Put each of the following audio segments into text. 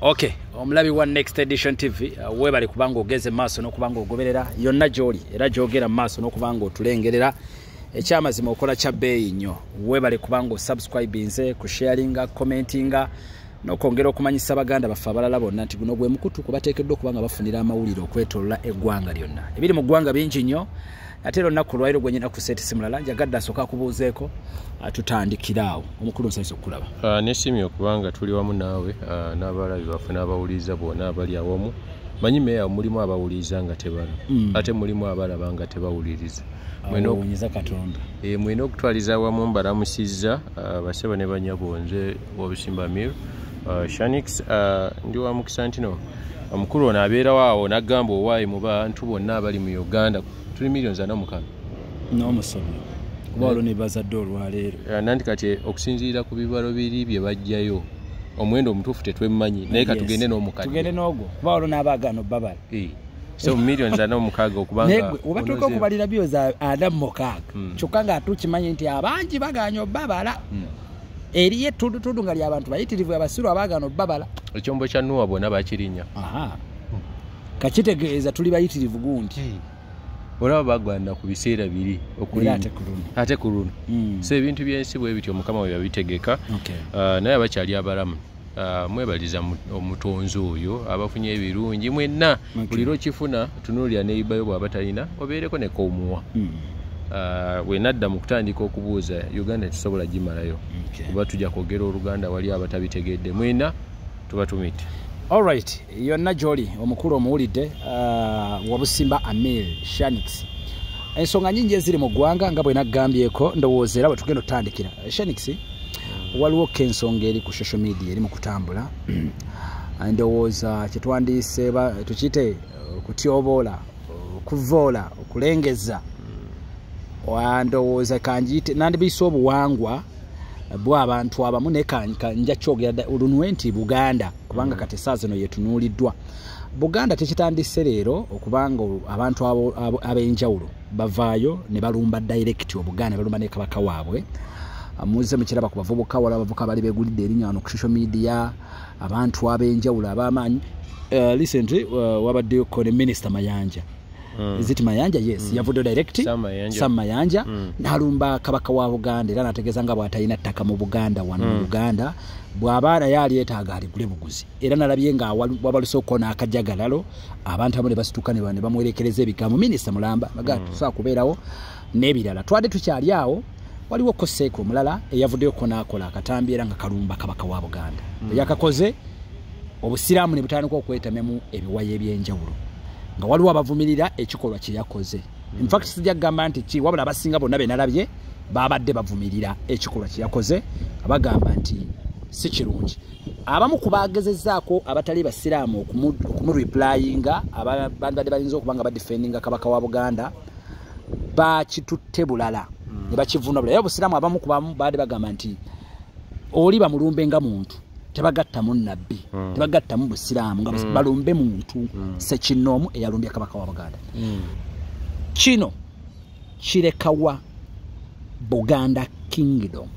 Okay, omulabi wa Next Edition TV webali kubanga ogeze maaso n'okubanga ogoberera yonna gy'oli era gy'ogera maaso n'okubanga otulengerera ekyamazima okola kya bbeeyi nnyo. Webali kubanga osubscribinze, kusharinga, commentinga n'okwongera okumanyisa Baganda baffe abalala bonna nti guno gwe mukutu kubateekeddwa okubanga bafunira amawulire okwetolola eggwanga lyonna. Ebiri mu ggwanga bingi nnyo ate olunaku lwaliro gwe nyina ku seeti si mulala njagadde asooka akubuuzeeko tutandikiraawo. Omukulu nsanyusa okulaba. Nesimye okubanga tuli wamu naawe n'abalabi baffe n'abawuliza bonna abali awamu. Manyi meya mulimu abawuliza nga tebala ate mulimu abalaba nga tebawuliriza. Mwinza Katonda. Mwina okutwaliza awamu mbalamusizza basebo ne banyabonze w'obusimba Mil Sheikh ndi wa mukisa ntino omukulu ono abeerawo awo n'agamba owaayi mu bantu bonna abali mu Uganda tuli millions ana mukaaga n'omusomi kuba olwo ne bazadde olwaleero nanti kati okusinziira ku bibalo biri bye bajjayo omuwendo omutuufu tetwemmanyi naye katugende n'omukadde tugende n'ogwo kuba olwo n'abaagaano babala so millions ana mukaaga okubanga obatuuka okubalira byoza ana mukaaga kyokka nga tukimanyi nti abangi bagaanya obbabala eriye tundu nga ly'abantu bayitirivu abasiru abaagaana obbabala ekyombo kya Nuwa bonna bakirinya kakitegeeza tuli bayitirivu gundi olaba bagwana ku biseera biri okuli ate ku luno so ebintu by'ensi bwe bityo Mukama we yabitegeka naye abakyali abalamu mwebaliza omutonzi oyo abafunye ebirungi mwenna buli lwokifuna tunuulira neibayo bw'aba talina obeereko ne koomuwa we nadda mu kutandika okubuuza Uganda tusobola gimalayo kuba tujja kwogera Oluganda wali abatabitegedde mwena tubatumite. Alright, yonna gy'oli omukulu omuwulidde wabusimba Amil Sheikh. Ensonga nyingi eziri mu ggwanga nga bwe naggambyeko ndowooza era bwe tugenda otandikira. Sheikh, waliwo ensonga eri ku social media eri mu kutambula ndowooza kye twandiise tukiyite okutyoboola okuvoola okulengeza wandowooza kanjiyite nandibiyise obuwangwa bw'abantu abamu naye nja kyogera olunwe nti Buganda kubanga kati essaawa zino yetunuuliddwa. Buganda tekitandise leero okubanga abantu ab'enjawulo bavaayo ne balumba direct Obuganda ne balumba ne kabaka waabwe. Muze mukiraba ku bavubuka wala abavubuka bali beegulidde erinnya wano ku social media abantu ab'enjawulo ab'amaanyi. Recently wabaddeyo ne Minister Mayanja. Is it Mayanja? Yes. Yavudde direct Sam Mayanja n'alumba kabaka wa Buganda era nategeeza nga bw'atalina ttaka mu Buganda wano mu Buganda bw'abaana yali yeetaaga aligule buguzi era nalabye nga wabaluse okukona akajagalalo abantu abamu ne basituka ne bamwerekereza ebigambo Minisita Mulamba tusobola kubeerawo n'ebirala twadde tukyali awo waliwo Koseeko omulala eyavuddeyo n'akola akatambi era nga kalumba kabaka wa Buganda yakakoze obusiraamu ne butandika okwetamemu ebiwayi eby'enjawulo nga waliwo abavumirira ekikolwa kye yakoze. In fact sijja kugamba nti ki wabula abasinga bonna be nalabye babadde bavumirira ekikolwa kye yakoze abagamba nti si kirungi. Abamu ku baagezezzaako abatali basiraamu okumureplyinga abadde balinza okubanga badefendinga kabaka wa Buganda bakitutte bulala ne bakivuna bulala. Obusiraamu abamu ku bamu baadde bagamba nti oli bamulumbe nga muntu tebagattamu nabbi tebagattamu busiraamu nga balumbe muntu sekinoomu eyalumbya kabaka wa Buganda. Kino kirekawa Buganda Kingdom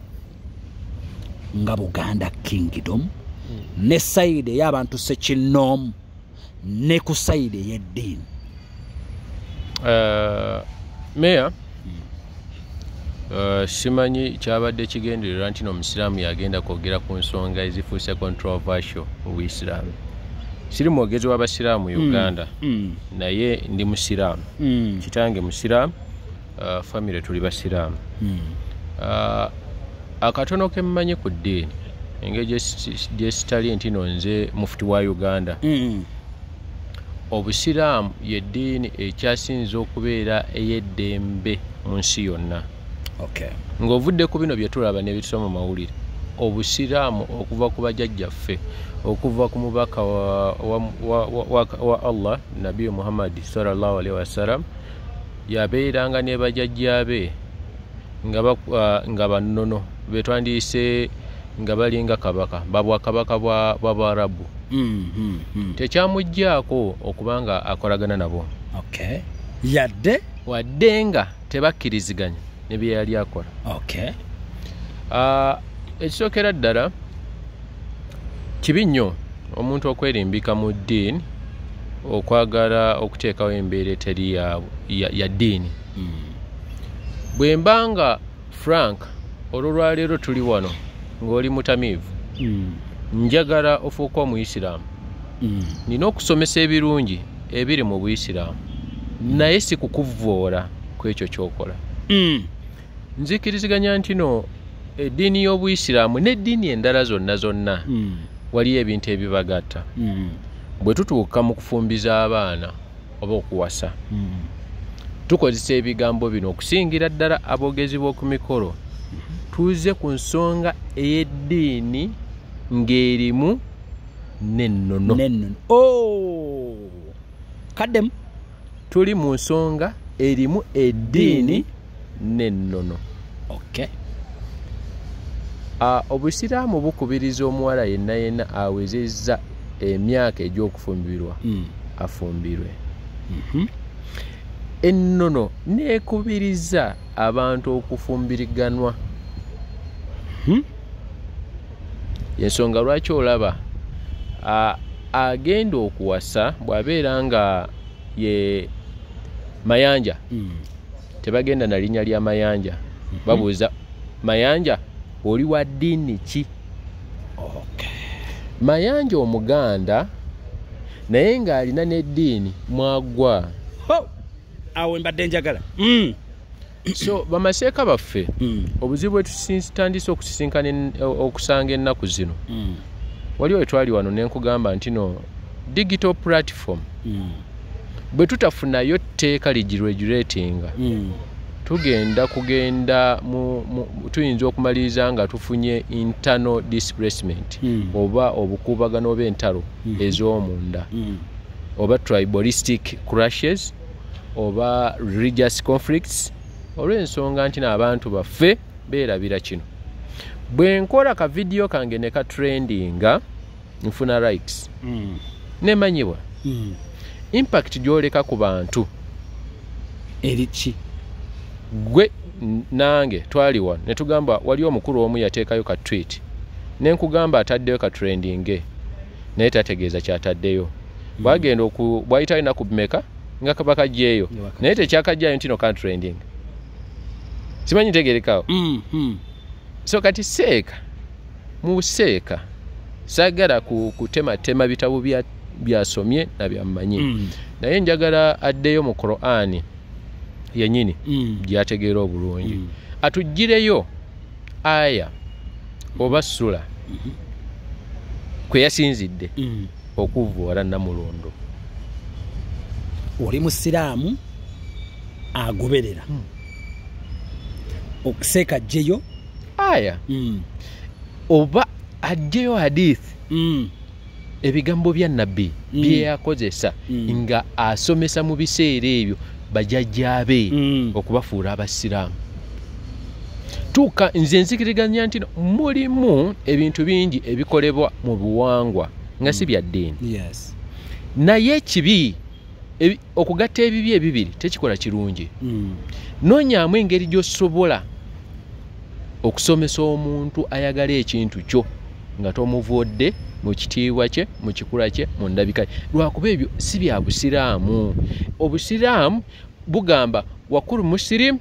nga Buganda Kingdom ne sayide y'abantu sekinoomu ne ku sayide y'eddiini. Meya simanyi kyabadde kigendererwa nti n'omusiraamu yagenda kwogera ku nsonga ezifuuse controversial mu Buisiraamu. Siri mwogezi w'abasiraamu Uganda naye ndi musiraamu kitange musiraamu famire tuli basiraamu. Akatono ke mmanyi ku ddiini engeri gyesitali nti nonze mufuti wa Uganda obusiraamu y'eddiini ekyasinze okubeera ey'eddembe mu nsi yonna. Ng'ovudde ku bino bye tulaba ne bitusoma mu mawulire obusiraamu okuva ku bajjajjaffe okuva ku mubaka wa Allah Nabi Muhammad sallallahu alaihi wasallam yabeeranga ne bajjajjaabe nga bannono betwandiise nga balinga kabaka babwakabaka bw'Abarabu tekyamuggyako okubanga akolagana nabo wadde nga tebakkiriziganya ne bye yali akola. Ekisookera ddala kibi nnyo omuntu okwerimbika mu ddiini okwagala okuteekawo embeera eteri ya ddiini bwe mbanga Frank olwaleero tuli wano ng'oli mutamiivu njagala ofuuka omuyisiraamu nina okusomesa ebirungi ebiri mu buyisiraamu naye si kukuvvoola ku ekyo ky'okola nzikiriziganya nti no eddiini y'obuyisiraamu n'eddiini endala zonna waliyo ebintu ebibagatta bwe tutuuka mu kufumbiza abaana oba okuwasa tukozesa ebigambo bino okusingira ddala aboogezi b'oku mikolo tuze ku nsonga ey'eddiini ng'erimu n'ennono kaddemu tuli mu nsonga erimu eddiini n'ennono obusiraamu bukubiriza omuwala yenna awezezza emyaka egy'okufumbirwa afumbirwe ennono neekubiriza abantu okufumbiriganwa yensonga lwaki olaba agenda okuwasa bw'abeera nga ye mayanja tebagenda na linnya lya mayanja babuuza mayanja oli wa ddiini ki mayanja omuganda naye ng'alina n'eddiini mwagwa awo mbadde njagala so bamaseeka baffe obuzibu bwe tutandise okusisinkana okusanga ennaku zino waliwo wetwali wano ne nkugamba nti no digital platform bwe tutafunayo tteeka ligiregulatinga tuyinza okumaliriza nga tufunye internal displacement oba obukuubagano b'entalo ez'omunda oba tribalistic clashes oba religious conflicts olw'ensonga nti n'abantu baffe beerabira kino bwe nkola ka video kange ne ka trendinga nfuna likes nemanyibwa impact gy'oleka ku bantu eriki gwe nange twali wano ne tugamba wali omukulu omu yateekayo ka tweet ne nkugamba ataddeyo ka trendinge naye tategeeza kyataddeyo bwagenda bwayitayo naku bimeka nga kabaka jeeyo naye tekyakajjayo ntino ka trending simanyi tegerekawo so kati seeka mu seeka saagala kutematema bitabo byasomye na byammanyi naye njagala addeyo mu Qur'ani yennyini gyategeera obulungi atuggireyo aya oba sula kwe yasinzidde okuvvoola Namulondo oli musiraamu agoberera okuseeka ajjeyo aya oba ajjeyo hadithi ebigambo bya nabbi bye yakozesa nga asomesa mu biseera ebyo bajjajjaabe okubafuula abasiraamu tuuka nze nzikiriganya nti mulimu ebintu bingi ebikolebwa mu buwangwa nga si bya ddiini naye ekibi okugatta ebibi ebibiri tekikola kirungi noonyaamu engeri gy'osobola okusomesa omuntu ayagala ekintu kyo nga tomuvodde mu kitiibwa kye mu kikula kye mu ndabika lwakuba ebyo si bya busiraamu obusiraamu bugamba wakulu musirimu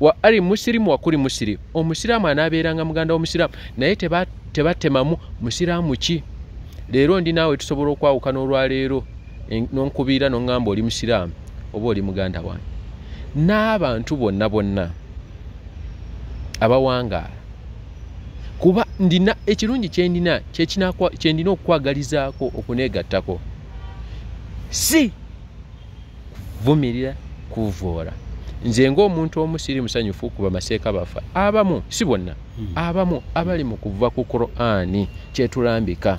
wa ali musirimu wakuli musirimu omusiraamu anaabeeranga muganda w'omusiraamu naye tebatemamu musiraamu ki leero ndi naawe tusobola okwawukana olwaleero n'onkubiira n'oŋŋamba oli musiraamu oba oli muganda wange n'abantu bonna abawangaala kuba ndina ekirungi kyendina kyendina okukwagalizaako okuneegattako si kuvumirira kuvvoola nze ng'omuntu omusiri musanyufu kuba maseeka bafa abamu si bonna abamu abali mu kuva ku Qur'ani kyetulambika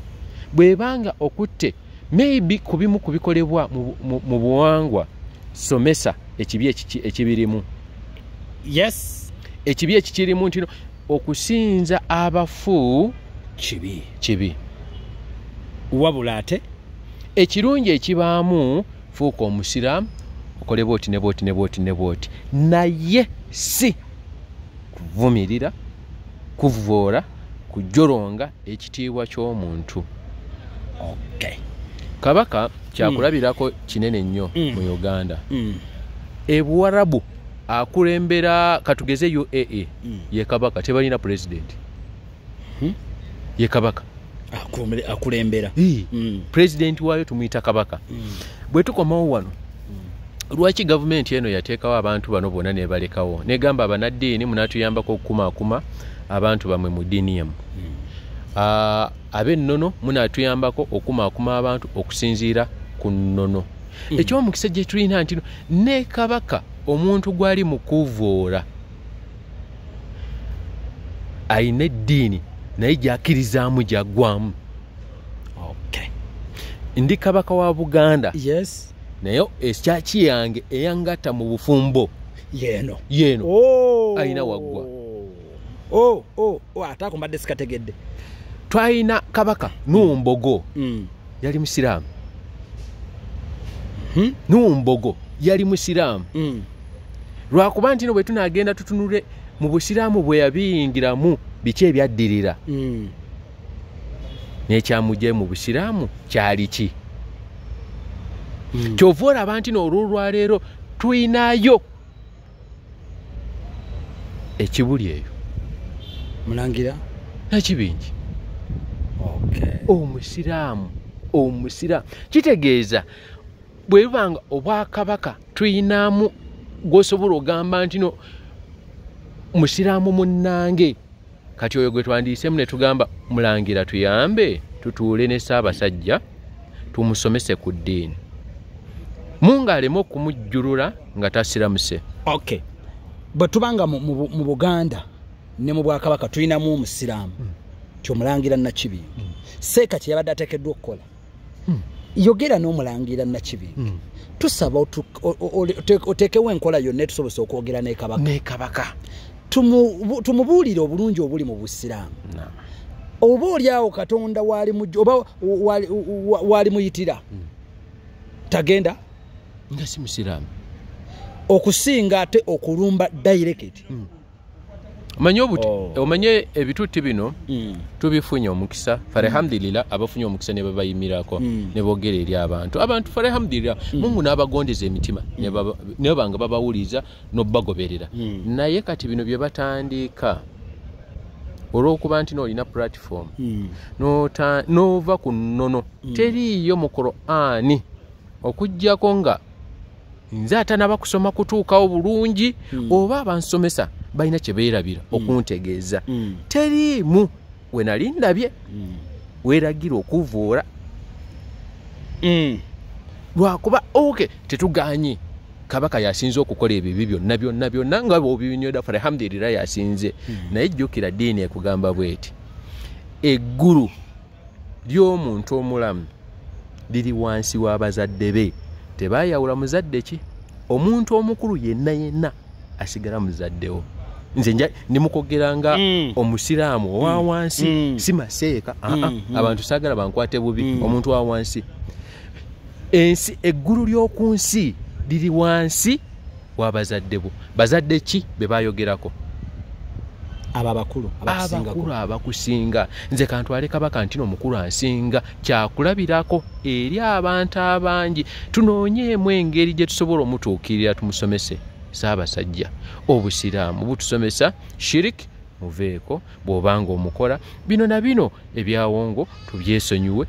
bwebanga okutte maybe kubimu kubikolebwa mu buwangwa somesa ekibi ekibirimu ekibi ekikirimu ntino okusinza abafu kibi wabula ate ekirungi ekibaamu fuuka omusiraamu okole bwoti ne bwoti naye si kuvumirira kuvvoola kujolonga ekitiibwa ky'omuntu Okay. Kabaka kyakulabirako kinene nnyo mu Uganda. Ebuwarabu akulembera katugeze UAE ye kabaka tebalina president. Ye kabaka akulembera. President waayo tumuyita kabaka. Bwe tukomawo wano lwaki gavumenti eno yateekawo abantu bano bonna ne balekawo negamba abanaddiini munatuyambako okukumaakuma abantu bamwe mu ddiini yammwe. Ab'ennono munatuyambako okukumaakuma abantu okusinziira ku nnono. Eky'omukisa gye tulina nti ne kabaka omuntu gwali mu kuvoola ayina eddiini naye gy'akkirizaamu gy'aggwamu. Okay. Ndi kabaka wa Buganda. Yes. Naye ekyaki yange eyangatta mu bufumbo yeno ayina waggwa. Ataako mbadde sikategedde. Twalina kabaka Numbogo yali musiraamu. Numbogo yali musiraamu. Lwakuba nti no bwe tunagenda tutunule mu busiraamu bwe yabiyingiramu biki ebyaddirira. N'ekyamugye mu busiraamu kyali ki? Kyova olaba nti n'olwaleero tuyinayo ekibuli eyo mulangira nakibingi. Omusiraamu kitegeeza bwe bubanga obwakabaka tuyinamu gwosobola ogamba nti no musiraamu munnange kati oyo gwe twandiisemu ne tugamba mulangira tuyambe tutuule ne Ssaabasajja tumusomese ku ddiini munga aleme okumujjulula nga tasiramuse. Okay. Bwe tubanga mu Buganda ne mu Bwakabaka tulinamu omusiraamu kyomulangira Nakibingi. Seeka kye yabadde ateekeddwa okukola yogera n'omulangira Nakibingi tusaba oteekewo enkola yonna tusobose okwogera ne kabaka tumubuulire obulungi obuli mu busiraamu. Oba oliawo Katonda waali muyitira tagenda nga si musiraamu okusinga ate okulumba direct. Omanye obuti omanye ebitutti bino tubifunye omukisa alhamdulillah abafunye omukisa ne babayimirako ne boogera eri abantu alhamdulillah Mungu n'abagondeza emitima ne banga babawuliza n'obagoberera. Naye kati bino bye batandika olw'okuba nti n'olina platform n'ova ku nnono teriiyo mu Qur'ani okujjako nga nze atanaba kusoma kutuukawo bulungi oba abansomesa balina kye beerabira okuntegeeza. Teriimu we nali ndabye weeragira okuvoola lwakuba tetuganye kabaka yasinze okukola ebyo byonna nga bw'obinyoda alhamdulillah yasinze. Naye jjukira ddiini ekugamba bweti eggulu ly'omuntu omulamu liri wansi w'abazadde be. Tebaayawula muzadde ki omuntu omukulu yenna asigala muzaddewo. Nze ndimukogeranga omusiraamu owa wansi si maseeka abantu saagala bankwate bubi omuntu wa wansi. Ensi eggulu ly'oku nsi liri wansi w'abazadde bo. Bazadde ki be baayogerako? Abakulu abakusinga. Nze kantwale kabaka ntino omukulu ansinga kyakulabirako eri abantu abangi. Tunoonyeemu engeri gye tusobola omutuukirira tumusomese Ssaabasajja. Obusiraamu butusomesa shirik muveeko bw'obanga omukola bino na bino ebyawongo tubyesonyiwe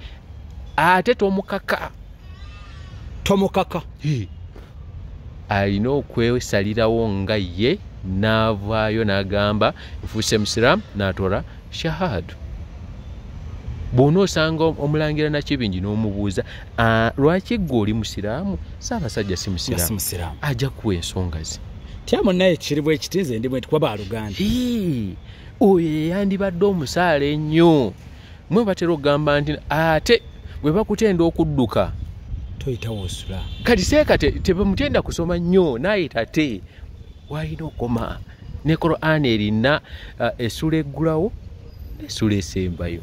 ate tomukaka alina okwesalirawo nga ye n'avaayo n'agamba nfuuse musiraamu n'atoola shahadu. Bw'onoosanga omulangira Nakibingi n'omubuuza lwaki ggwe oli musiraamu Ssaabasajja si musiraamu ajja kuwa ensonga ze. Tyamu naye kiri bwe kiti nze ndi bwe tukuba Baaluganda. Oyo yandibadde omusaala ennyo. Mwe batera okugamba nti ate bwe bakutenda okudduka toyitawo osula. Kati seeka tebamutenda kusoma nnyo naye tate walina okoma ne Qur'ani erina essula eggulawo n'essula esembayo.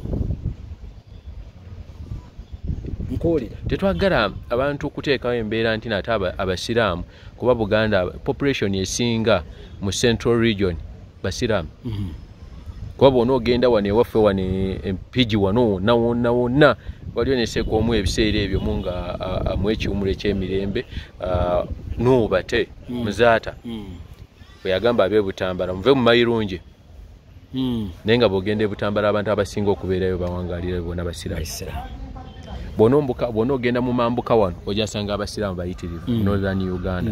Tetwagala abantu okuteekawo embeera nti nate abasiraamu kuba Buganda population esinga mu Central Region basiraamu. Kuba bw'onoogenda wano ewaffe wano Empigi wano wonna waliyo ne Sheikh omu ebiseera ebyo munga amwekiwumulo eky'emirembe n'obate muzaata bwe yagamba ab'e Butambala muve mu mayirungi naye nga bw'ogenda e Butambala abantu abasinga okubeerayo bawangaalira bona basiraamu bw'ona ogenda mu mambuka wano ojasanga abasiraamu bayitirivu Northern Uganda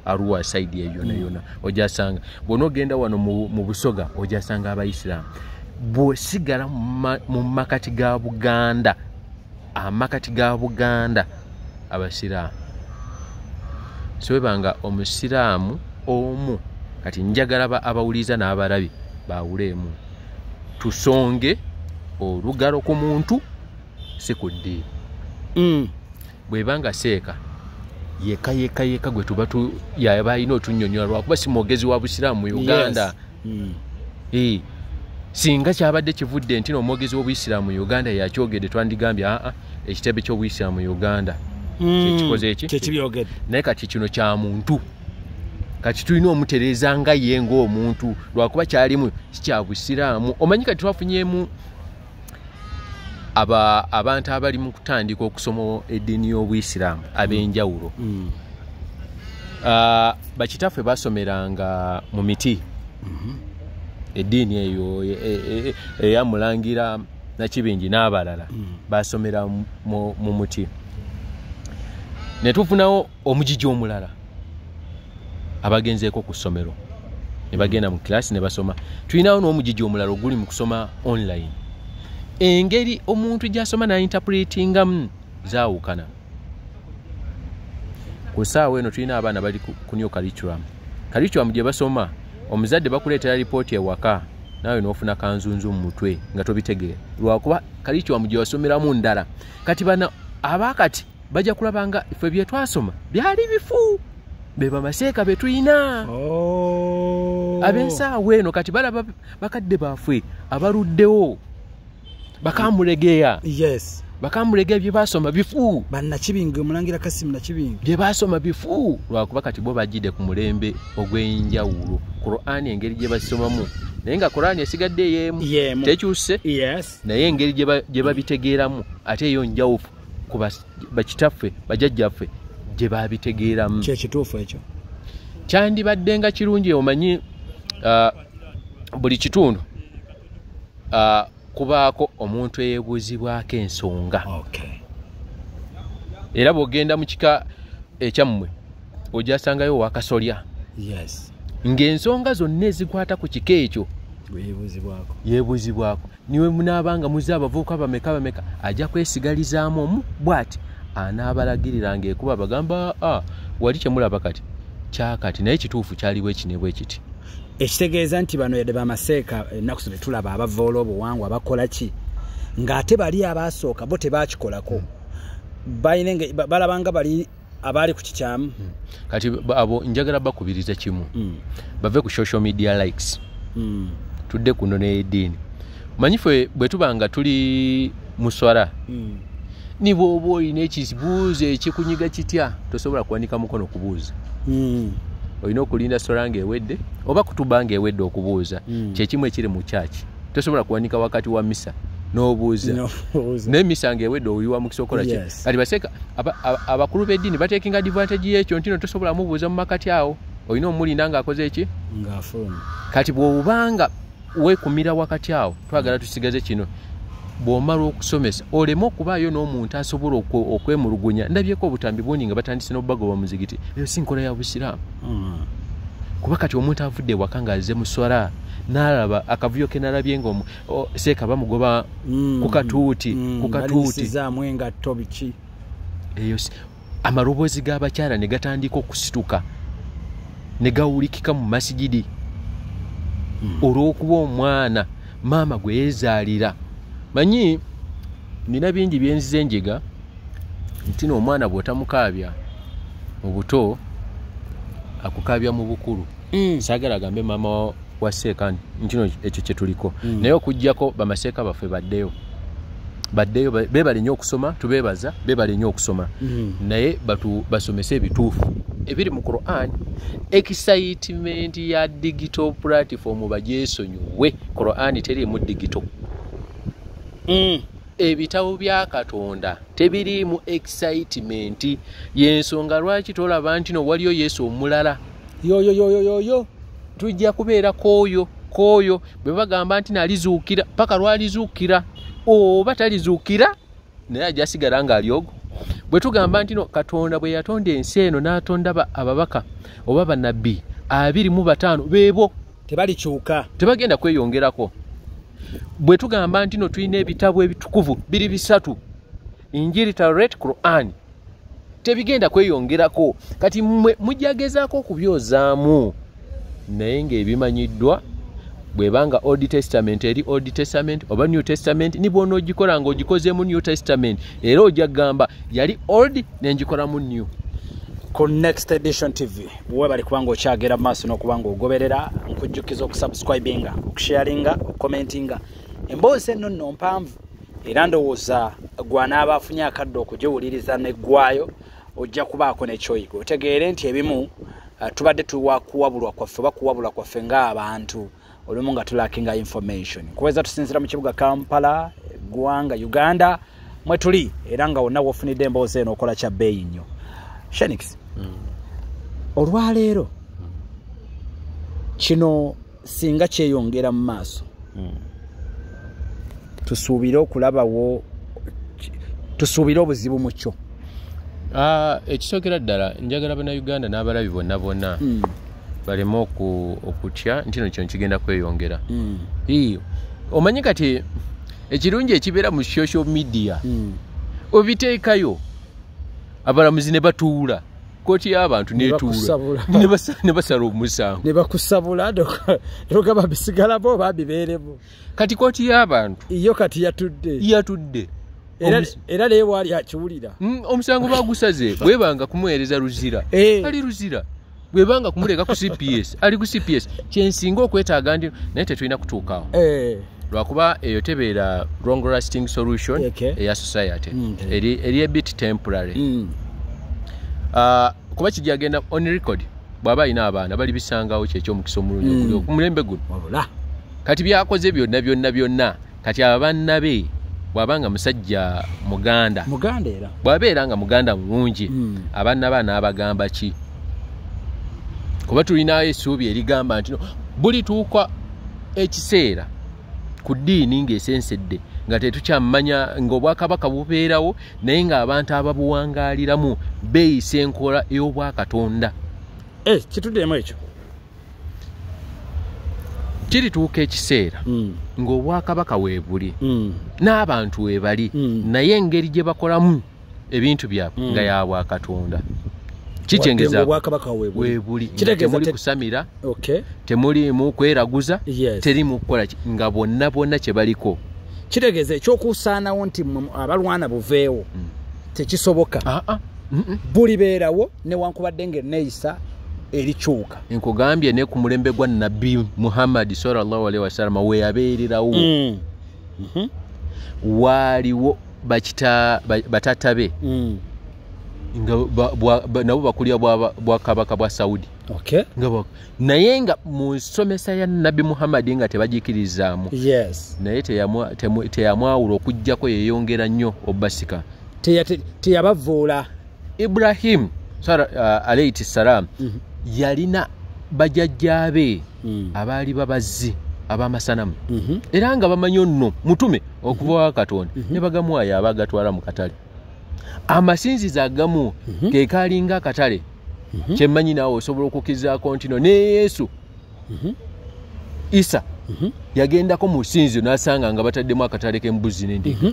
Arua side eyo yonna ojasanga bw'ona ogenda wano mu Busoga ojasanga abayisiraamu bw'osigala mu makati ga Buganda abasiraamu siwebanga omusiraamu omu kati njagala abawuliza n'abalabi bawuleemu tusonge olugalo ku muntu si ku ddiini bwebanga seeka yeka gwe tuba yaba alina otunnyonnyola lwakuba si mwogezi wa busiraamu mu Uganda singa kyabadde kivudde nti n'omwogezi w'obuyisiraamu mu Uganda yakyogedde twandigambye ekitebe ky'obuyisiraamu mu Uganda kyekikoze kyekibyogerde naye kati kino kya muntu kati tulina omutereeza nga ye ng'omuntu lwakuba kyalimu kikya busiraamu omanyi kati twafunyemu abantu abali mu kutandika okusoma eddiini y'obuyisiraamu ab'enjawulo bakitaffe basomeranga mu miti eddiini eyo eyamulangira Nakibingi n'abalala basomera mu muti ne tufunawo omugigi omulala abagenzeeko ku ssomero ne bagenda mu kilaasi ne basoma tulinawo n'omugigi omulala oguli mu kusoma online engeri omuntu gy'asoma n'interpretingamu zaawukana ku ssaawa eno tulina abaana bali ku new curriculum gye basoma omuzadde bakuleetera lipooti ewaka naawe n'ofuna kanzunzu mu mutwe nga tobitegeera lwakuba curriculum gye wasomeramu ndala kati bana abaakati bajja kulaba nga ife bye twasoma byali bifu be bamaseeka be tulina ab'ensaawa eno kati balaba bakadde baaffe abaluddewo bakamulegeya bakamulegeya bye basoma bifu Nakibingi omulangira Kasimu Nakibingi bye basoma bifu lwakuba kati bo bajjidde ku mulembe ogw'enjawulo Qur'ani engeri gye basomamu naye nga Qur'ani esigadde yeemu tekyuse naye engeri gye babitegeeramu ate eyo njawufu ku bakitaffe bajjajjaffe gye babitegeeramu kyekituufu ekyo kyandibadde nga kirungi omanyi buli kitundu kubaako omuntu eyeebuuzibwako ensonga era bw'ogenda mu kika ekyammwe ojasangayo wakasolya ng'ensonga zonna ezikwata ku kika ekyo yeebuuzibwako niwe munaabanga muze abavubuka bameka ajja kwesigalizaamu omu bw'ati anaabalagirira ng'ekuba bagamba wali kyemulaba kati kyakati naye kituufu kyaliwo ekinebwe ekiti ekitegeeza nti bano yadde bamaseeka ennaku zino tulaba abavoola obuwangwa bakola ki ng'ate bali abaasooka bo tebakikolako balabanga bali abaali ku kikyamu kati abo njagala bakubiriza kimu bave ku social media likes tudde kuno n'eddiini manyi ffe bwe tuba nga tuli muswala ni bw'oba olina ekibuuzo ekikunyiga kitya tosobola kuwanika mukono kubuuza olina okulinda swala ng'ewedde oba kutuba ng'ewedde okubuuza kyekimu ekiri mu kyaki tosobola kuwanika wakati wa misa n'obuuza naye misa ng'ewedde oyiwa mukisa okola ki kati baseeka abakulu b'eddiini bateekinga advantage y'ekyo nti no tosobola mubuuza mu makati awo olina omulinda ng'akoze eki ng'afuluma kati bw'obanga weekumira wakati awo twagala tusigaze kino bw'omala okusomesa oleme okubaayo n'omuntu asobola okwemulugunya ndabyeko obutambi bungi nga batandise n'obubagoba muzigiti eyo si nkola ya busiraamu kuba kati omuntu avudde ewaka ng'azze mu swala n'alaba akavuyo ke nalabye nga seeka bamugoba ku katuuti engatto biki eyo amaloboozi g'abakyala ne gatandika okusituka ne gawulikika mu masigidi olw'okuba omwana maama gwe yeezaalira manyi nina bingi byenzize enjega nti n'omwana bw'otamukaabya mu buto akukaabya mu bukulu saagala agambe maama wa seeka nti no ekyo kye tuliko naye okuggyako bamaseeka baffe baddeyo beebale nnyo okusoma tubeebaza beebale nnyo okusoma naye basomese ebituufu ebiri mu Qur'an excitement ya digital platform bagyesonyiwe Qur'an teriimu digital ebitabo bya Katonda tebirimu excitement yensonga lwaki tolaba nti no waliyo Yesu omulala yo tujja kubeera koyo bwe bagamba nti nalizuukira paka lwalizuukira oba talizuukira naye ajasigala nga alyogo bwe tugamba nti no Katonda bwe yatonda ensi eno n'atonda ababaka oba bannabbi 25 beebo tebalikyuka tebagenda kweyongerako bwe tugamba nti no tulina ebitabo ebitukuvu biri 3 Injiri Tawret Quran tebigenda kweyongerako kati mujagezaako okubyozaamu naye ng'ebimanyiddwa bwebanga Old Testament eri Old Testament oba New Testament ni bw'ono ogikola ng'ogikozeemu New Testament era ojja kugamba yali Old nenjikolamu New. Ku Next Edition TV bwe bali kubanga okyagera maaso n'okubanga ogoberera nkujjukiza okusubscribinga okusharinga okukomentinga emboozi eno nno mpanvu era ndowooza gw'anaaba afunye akadde okugiwuliriza n'eggwayo ojja kubaako n'ekyoyiga otegeere nti ebimu tubadde tuwakuwabulwa kwaffe oba kuwabulwa kwaffe ng'abantu olumu nga tulakinga information kuweza tusinzira mu kibuga Kampala eggwanga Uganda mwe tuli era nga wonna wofunidde emboozi eno okola kya bbeeyi nnyo Sheikh olwaleero kino singa kyeyongera mu maaso tusuubire okulabawo tusuubire obuzibu mu kyo ekisookera ddala njagala bannayuganda n'abalabi bonna baleme okutya nti no kino kigenda kweyongera omanyi kati ekirungi ekibeera mu social media obiteekayo abalamuzi ne batuula kooti y'abantu netuula ne basala omusango ne bakusabula ndogaba bisigalabo babibeeremu kati kooti y'abantu iyo kati yatudde era leero wali akiwulira omusango bagusaze bwebanga kumuweereza ruzira ali ruzira bwebanga kumuleka ku CPS ali ku CPS kyensinga okwetaaga ndi naye tetulina kutuukaawo lwakuba eyo tebeera long lasting solution eya society eri a bit temporary kuba kijja agenda on record bw'aba alina abaana bali bisangawo kyekyomukisa omulungi ku mulembe guno kati byakoze byonna kati abaana be bw'abanga musajja muganda era bw'abeera nga muganda mulungi abaana baana abagamba ki kuba tulinayo essuubi erigamba nti buli tuuka ekiseera ku ddiini ng'esensedde nga tetukyamanya ng'obwakabaka bubeerawo naye ng'abantu ababuwangaaliramu beeyisa enkola ey'obwakatonda kituddemu ekyo kirituuka ekiseera ng'obwakabaka weebuli n'abantu weebali naye engeri gye bakolamu ebintu byabwe nga ya bwakatonda kikyengeza weebuli temuli kusamira temulimu kweraguza terimu kukola nga bonna kye baliko kitegeeza ekyokusaanawo nti abalwana buveewo tekisoboka buli beerawo newankubadde ng'enneeyisa erikyuka nkugambye ne ku mulembe gwa Nabbi Muhammad sallallahu alaihi wasallam we yabeererawo waaliwo batatabe nga nabo bakulya bwakabaka bwa Saudi naye nga mu nsomesa ya Nabbi Muhammad nga tebagikirizaamu naye teyamwawula okujjako yeyongera nnyo obbasika teyabavvuula Ibrahim alayhi salam yalina bajjajjaabe abaali babazzi ab'amasanamu era nga bamanyi nno mutume okuva wa Katonda ne bagamwayo abagatwala mu katale amasinzizo agamu ke kaalinga akatale kyemmanyi naawe osobola okukizaako nti no ne Yesu Isa yagendako mu sinzizo n'asanga nga bataddemu akatale k'embuzi n'endiga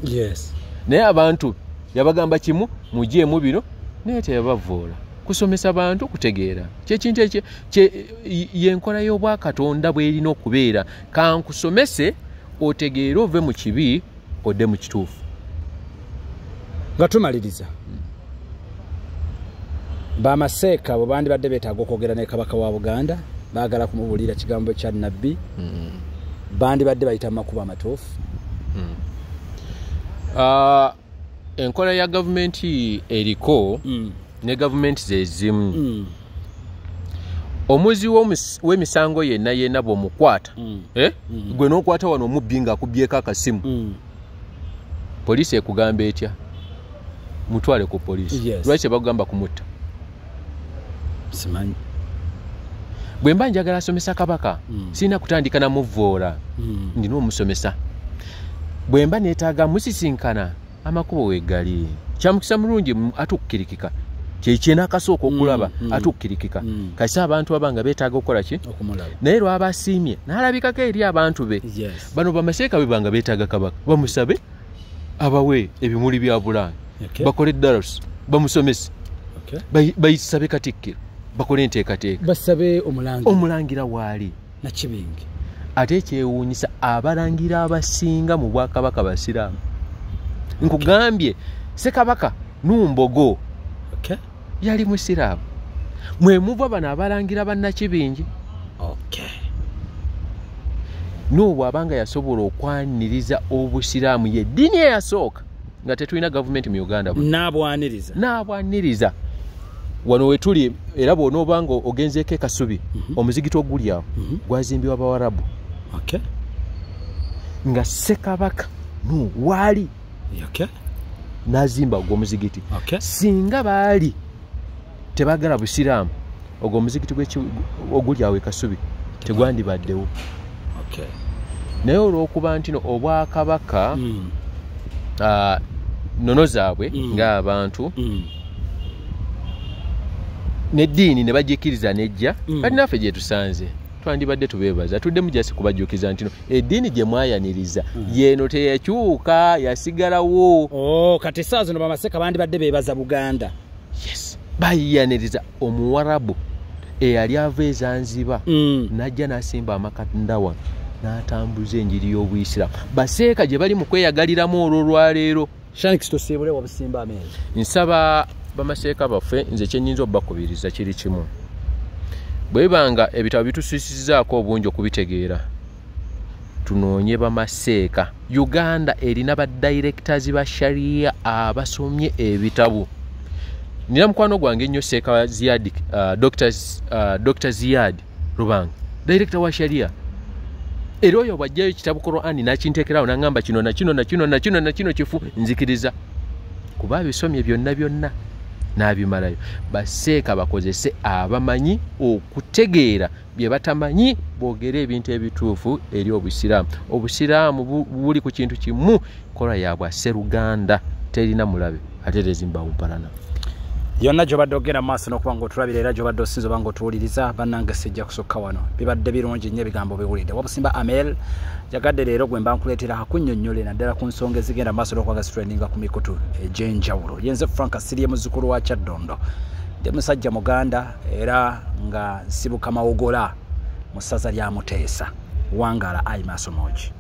naye abantu yabagamba kimu mugyemu bino naye teyabavvoola kusomesa bantu kutegeera kyekintu yenkola y'obwakatonda bw'erina okubeera kankusomese otegeere ove mu kibi odde mu kituufu nga tumaliriza bamaseeka bwe bandibadde beetaaga okwogera ne kabaka wa Buganda baagala kumubuulira kigambo kya Nabbi bandibadde bayita mu makubo amatuufu enkola ya gavumenti eriko ne gavumenti zezimu omuzi w'emisango yenna bw'omukwata gwe n'okwata wano omubbi ng'akubyeko akasimu Poliisi ekugamba etya mutwale ku poliisi. Yes. Lwaki bagamba kumutta? Simanyi. Bwe mba njagala asomesa kabaka sina kutandika na muvoola ndina omusomesa. Bwe mba neetaaga musisinkana amakubo wegali. Kyamukisa mulungi atukkirikika. Kyekye nakasooka okulaba atukkirikika. Kasi abantu abanga beetaaga okukola ki? Okumulaba. Naye lw'abasiimye n'alabikako eri abantu be. Yes. Bano bamaseeka be banga beetaaga kabaka. Bamusabe abawe ebimuli bya Bulange. Okay. Bakole darusi bamusomese. Okay. Bayisabe katikkiro. Bakole enteekateeka. Basabe omulangira waali na kibingi. Ate kyewuunyisa abalangira abasinga mu bwakabaka basiraamu. Nkugambye Ssekabaka Numbogo Okay. yali musiraamu. Mwe muva bano abalangira bannakibingi. Okay. N'obwo abanga yasobola okwaniriza obusiraamu ye ddiini eyasooka nga tetulina gavumenti mu Uganda. N'abwaniriza. Wano we tuli era bw'onooba nga ogenzeeko ekasubi omuzigiti oguli awo gwazimbibwa Abawarabu. Okay. Nga Ssekabaka waali Okay. n'azimba ogwo omuzigiti. Okay. Singa baali tebagala busiraamu ogwo omuzigiti oguli awo ekasubi tegwandibaddewo. Okay. Naye olw'okuba ntino obwakabaka nono zaabwe ng'abantu n'eddiini ne bagikkiriza nejja kati naffe gye tusanze twandibadde tubeebaza tuddemu jasi kubajjukiza ntino eddiini gye mwayaniriza yeeno teyakyuka yasigalawo. Kati saa zino bamaseka bandibadde beebaza Buganda. Yes. Bayiyaniriza Omuwarabu eyali ava Zanzibar n'ajja n'asimba amakandawa n'atambuza enjiri y'Obuyisiraamu. Baseeka gye bali mu kweyagaliramu olwo lwaleero. Sheikh tosiibule wabusimba amezi. Nsaba bamaseeka baffe nze kyennyinza obbakubiriza kiri kimu. Bwe banga ebitabo bitusiisizaako obungi okubitegeera tunoonye bamaseeka. Uganda erina badirectors ba sharia abasomye ebitabo. Nina mukwano gwange ennyo Seeka Ziad, Dr. Ziad Rubanga, director wa sharia. Era oyo bw'ajjayo ekitabo Qur'ani n'akinteekerawo n'aŋŋamba kino na kino kifu nzikiriza. Kuba abisomye byonna n'abimalayo. Baseeka bakozese abamanyi okutegeera bye batamanyi boogere ebintu ebituufu eri Obusiraamu. Obusiraamu buli ku kintu kimu kola yabwa Sseruganda terina mulabe ate tezimba Mpalana. Yonna gy'obadde ogenda mu maaso n'okuba ng'otulabira era gy'obadde osinza oba ng'otuwuliriza bannange sijja kusukka wano. Bibadde birungi nnyo ebigambo biwulidde. Wabusimba Amel yagadde leero gwe mba nkuleetera akunnyonnyole naddala ku nsonga ezigenda mu maaso n'okwaga zitulendinga ku mikutu egy'enjawulo. Yenze Frank Asirye muzzukulu wa Kyaddondo. Ndi musajja Muganda era nga nsibuka Mawogola mu ssaza lya Muteesa. Wangaala ayi maaso moogi.